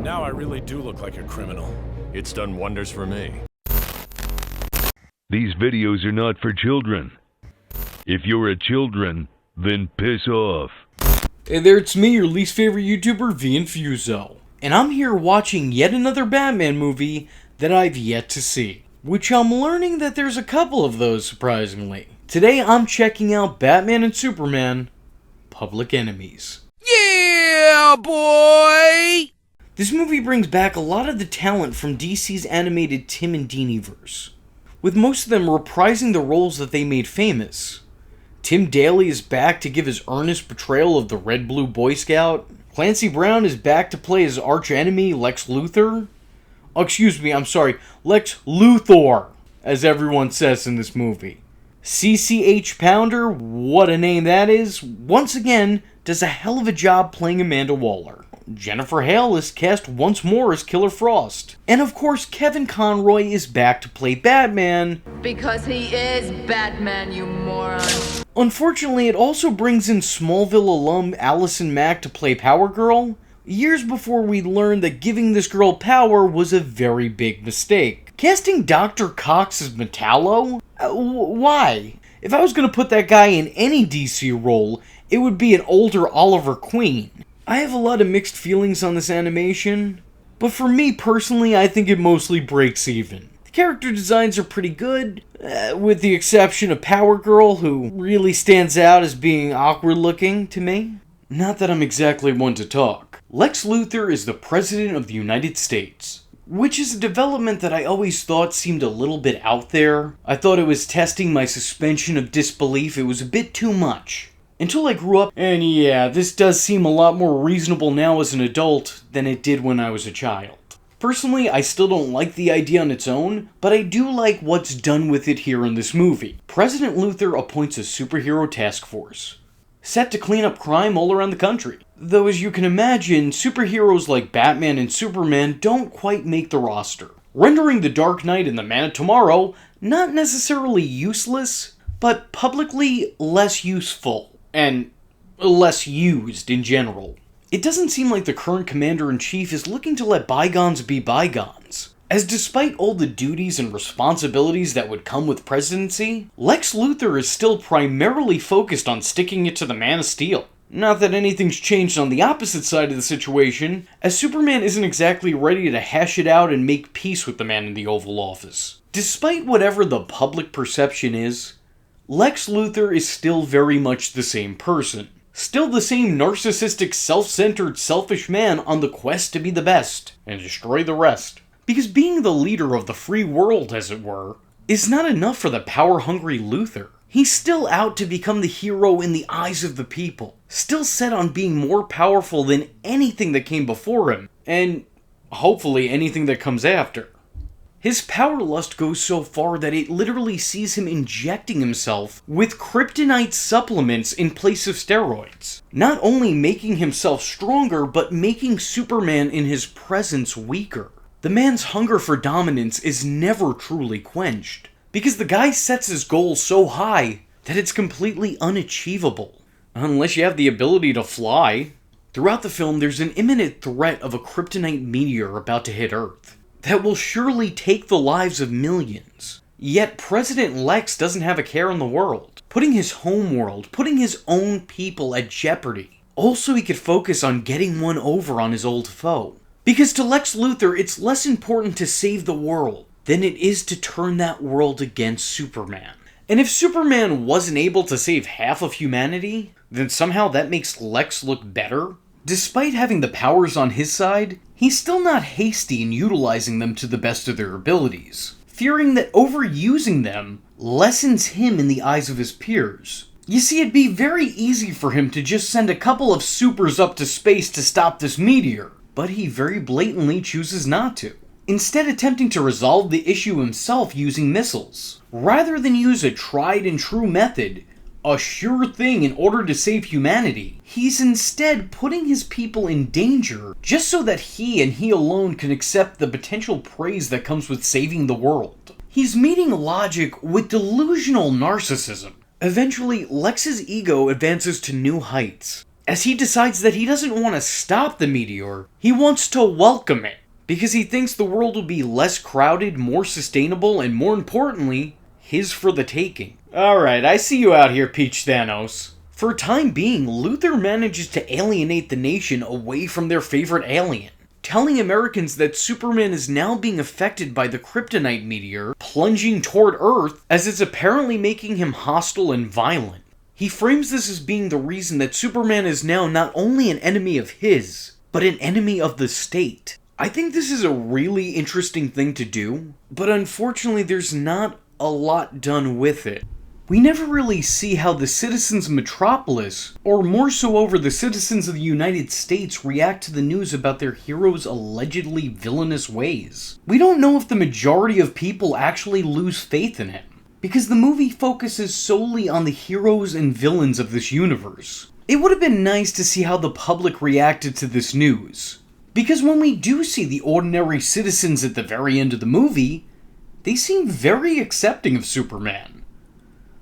Now I really do look like a criminal. It's done wonders for me. These videos are not for children. If you're a children, then piss off. Hey there, it's me, your least favorite YouTuber, Infuso. And I'm here watching yet another Batman movie that I've yet to see. Which I'm learning that there's a couple of those, surprisingly. Today I'm checking out Batman and Superman, Public Enemies. Yeah, boy! This movie brings back a lot of the talent from DC's animated Tim and Deanie-verse, with most of them reprising the roles that they made famous. Tim Daly is back to give his earnest portrayal of the Red Blue Boy Scout. Clancy Brown is back to play his arch-enemy Lex Luthor. Lex Luthor, as everyone says in this movie. CCH Pounder, what a name that is, once again does a hell of a job playing Amanda Waller. Jennifer Hale is cast once more as Killer Frost. And of course, Kevin Conroy is back to play Batman. Because he is Batman, you moron. Unfortunately, it also brings in Smallville alum Allison Mack to play Power Girl, years before we learned that giving this girl power was a very big mistake. Casting Dr. Cox as Metallo? Why? If I was going to put that guy in any DC role, it would be an older Oliver Queen. I have a lot of mixed feelings on this animation, but for me personally, I think it mostly breaks even. The character designs are pretty good, with the exception of Power Girl, who really stands out as being awkward looking to me. Not that I'm exactly one to talk. Lex Luthor is the President of the United States, which is a development that I always thought seemed a little bit out there. I thought it was testing my suspension of disbelief. It was a bit too much. Until I grew up, and yeah, this does seem a lot more reasonable now as an adult than it did when I was a child. Personally, I still don't like the idea on its own, but I do like what's done with it here in this movie. President Luthor appoints a superhero task force, set to clean up crime all around the country. Though as you can imagine, superheroes like Batman and Superman don't quite make the roster, rendering the Dark Knight and the Man of Tomorrow not necessarily useless, but publicly less useful. And less used in general. It doesn't seem like the current Commander-in-Chief is looking to let bygones be bygones, as despite all the duties and responsibilities that would come with presidency, Lex Luthor is still primarily focused on sticking it to the Man of Steel. Not that anything's changed on the opposite side of the situation, as Superman isn't exactly ready to hash it out and make peace with the man in the Oval Office. Despite whatever the public perception is, Lex Luthor is still very much the same person. Still the same narcissistic, self-centered, selfish man on the quest to be the best, and destroy the rest. Because being the leader of the free world, as it were, is not enough for the power-hungry Luthor. He's still out to become the hero in the eyes of the people, still set on being more powerful than anything that came before him, and hopefully anything that comes after. His power lust goes so far that it literally sees him injecting himself with kryptonite supplements in place of steroids. Not only making himself stronger, but making Superman in his presence weaker. The man's hunger for dominance is never truly quenched, because the guy sets his goals so high that it's completely unachievable. Unless you have the ability to fly. Throughout the film, there's an imminent threat of a kryptonite meteor about to hit Earth that will surely take the lives of millions. Yet President Lex doesn't have a care in the world, putting his home world, putting his own people at jeopardy. Also, he could focus on getting one over on his old foe. Because to Lex Luthor, it's less important to save the world than it is to turn that world against Superman. And if Superman wasn't able to save half of humanity, then somehow that makes Lex look better? Despite having the powers on his side, he's still not hasty in utilizing them to the best of their abilities, fearing that overusing them lessens him in the eyes of his peers. You see, it'd be very easy for him to just send a couple of supers up to space to stop this meteor, but he very blatantly chooses not to, instead attempting to resolve the issue himself using missiles. Rather than use a tried and true method, a sure thing in order to save humanity, he's instead putting his people in danger just so that he and he alone can accept the potential praise that comes with saving the world. He's meeting logic with delusional narcissism. Eventually, Lex's ego advances to new heights, as he decides that he doesn't want to stop the meteor, he wants to welcome it, because he thinks the world will be less crowded, more sustainable, and more importantly, his for the taking. Alright, I see you out here, Peach Thanos. For a time being, Luthor manages to alienate the nation away from their favorite alien, telling Americans that Superman is now being affected by the kryptonite meteor plunging toward Earth, as it's apparently making him hostile and violent. He frames this as being the reason that Superman is now not only an enemy of his, but an enemy of the state. I think this is a really interesting thing to do, but unfortunately there's not a lot done with it. We never really see how the citizens of Metropolis, or more so over the citizens of the United States, react to the news about their hero's allegedly villainous ways. We don't know if the majority of people actually lose faith in him, because the movie focuses solely on the heroes and villains of this universe. It would have been nice to see how the public reacted to this news, because when we do see the ordinary citizens at the very end of the movie, they seem very accepting of Superman.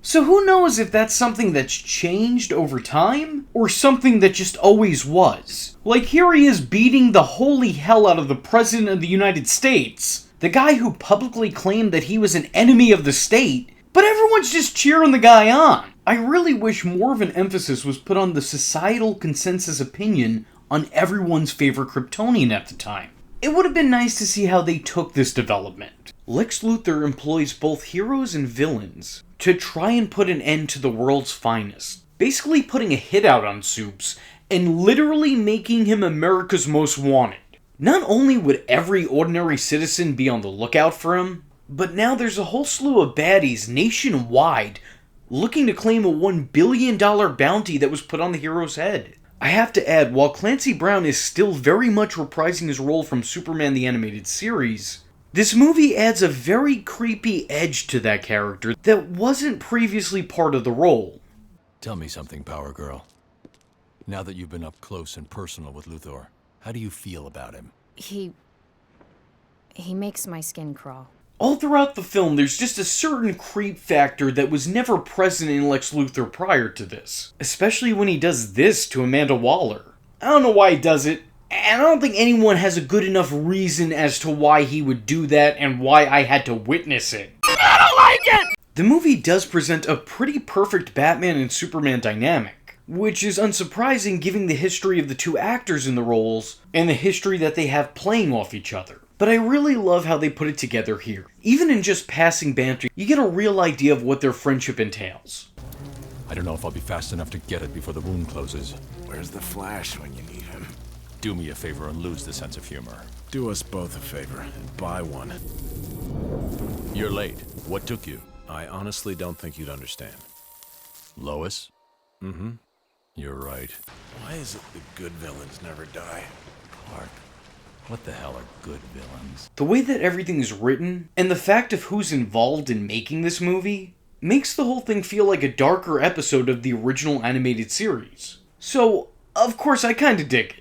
So who knows if that's something that's changed over time, or something that just always was. Like, here he is beating the holy hell out of the President of the United States, the guy who publicly claimed that he was an enemy of the state, but everyone's just cheering the guy on. I really wish more of an emphasis was put on the societal consensus opinion on everyone's favorite Kryptonian at the time. It would have been nice to see how they took this development. Lex Luthor employs both heroes and villains to try and put an end to the world's finest, basically putting a hit out on Supes and literally making him America's most wanted. Not only would every ordinary citizen be on the lookout for him, but now there's a whole slew of baddies nationwide looking to claim a $1 billion bounty that was put on the hero's head. I have to add, while Clancy Brown is still very much reprising his role from Superman the Animated Series, this movie adds a very creepy edge to that character that wasn't previously part of the role. Tell me something, Power Girl. Now that you've been up close and personal with Luthor, how do you feel about him? He makes my skin crawl. All throughout the film, there's just a certain creep factor that was never present in Lex Luthor prior to this. Especially when he does this to Amanda Waller. I don't know why he does it, and I don't think anyone has a good enough reason as to why he would do that and why I had to witness it. I don't like it! The movie does present a pretty perfect Batman and Superman dynamic, which is unsurprising given the history of the two actors in the roles and the history that they have playing off each other. But I really love how they put it together here. Even in just passing banter, you get a real idea of what their friendship entails. I don't know if I'll be fast enough to get it before the wound closes. Where's the Flash when you need him? Do me a favor and lose the sense of humor. Do us both a favor and buy one. You're late. What took you? I honestly don't think you'd understand. Lois? Mm-hmm. You're right. Why is it the good villains never die? Clark, what the hell are good villains? The way that everything is written, and the fact of who's involved in making this movie, makes the whole thing feel like a darker episode of the original animated series. So, of course, I kinda dig it.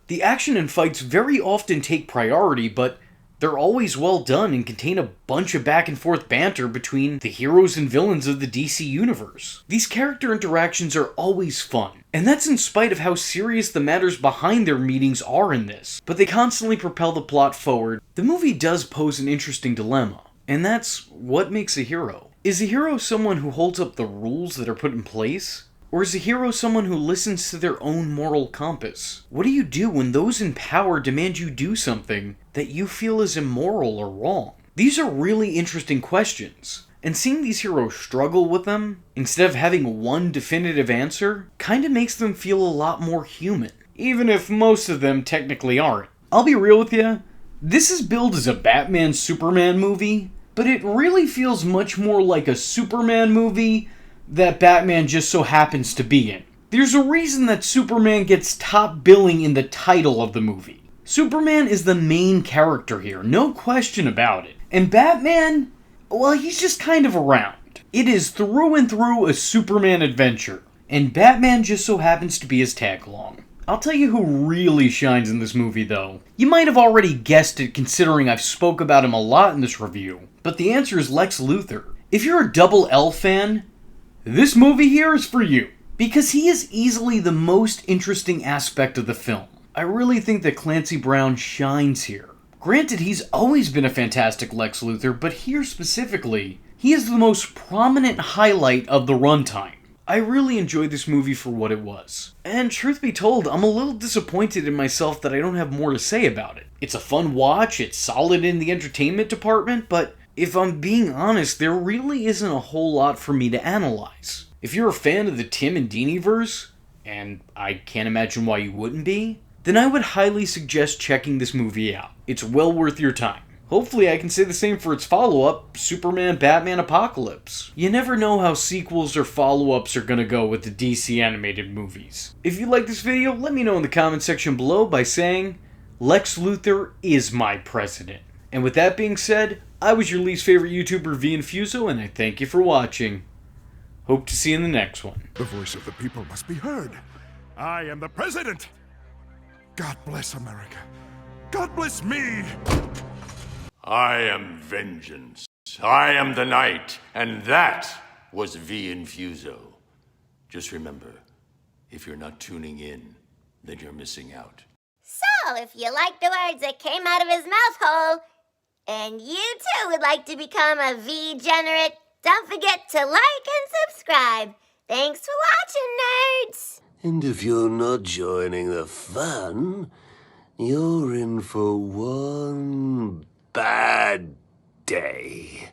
The action and fights very often take priority, but they're always well done and contain a bunch of back and forth banter between the heroes and villains of the DC universe. These character interactions are always fun, and that's in spite of how serious the matters behind their meetings are in this, but they constantly propel the plot forward. The movie does pose an interesting dilemma, and that's what makes a hero. Is a hero someone who holds up the rules that are put in place? Or is a hero someone who listens to their own moral compass? What do you do when those in power demand you do something that you feel is immoral or wrong? These are really interesting questions, and seeing these heroes struggle with them, instead of having one definitive answer, kinda makes them feel a lot more human, even if most of them technically aren't. I'll be real with you, this is billed as a Batman-Superman movie, but it really feels much more like a Superman movie that Batman just so happens to be in. There's a reason that Superman gets top billing in the title of the movie. Superman is the main character here, no question about it. And Batman, well, he's just kind of around. It is through and through a Superman adventure, and Batman just so happens to be his tag-along. I'll tell you who really shines in this movie, though. You might have already guessed it considering I've spoke about him a lot in this review, but the answer is Lex Luthor. If you're a Double L fan, this movie here is for you. because he is easily the most interesting aspect of the film. I really think that Clancy Brown shines here. Granted, he's always been a fantastic Lex Luthor, but here specifically, he is the most prominent highlight of the runtime. I really enjoyed this movie for what it was. And truth be told, I'm a little disappointed in myself that I don't have more to say about it. It's a fun watch, it's solid in the entertainment department, but if I'm being honest, there really isn't a whole lot for me to analyze. If you're a fan of the Tim and Deanie-verse, and I can't imagine why you wouldn't be, then I would highly suggest checking this movie out. It's well worth your time. Hopefully I can say the same for its follow-up, Superman Batman Apocalypse. You never know how sequels or follow-ups are gonna go with the DC animated movies. If you like this video, let me know in the comment section below by saying, Lex Luthor is my president. And with that being said, I was your least favorite YouTuber, Infuso, and I thank you for watching. Hope to see you in the next one. The voice of the people must be heard. I am the president. God bless America. God bless me. I am vengeance. I am the night, and that was V Infuso. Just remember, if you're not tuning in, then you're missing out. So, if you like the words that came out of his mouth hole, and you too would like to become a V-generate, don't forget to like and subscribe. Thanks for watching, nerds! And if you're not joining the fun, you're in for one bad day.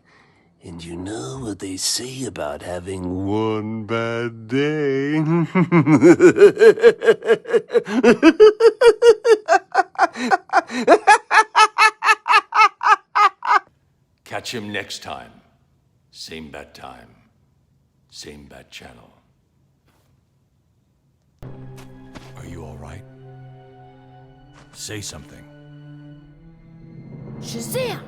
And you know what they say about having one bad day? Catch him next time. Same bat time. Same bat channel. Are you all right? Say something. Shazam!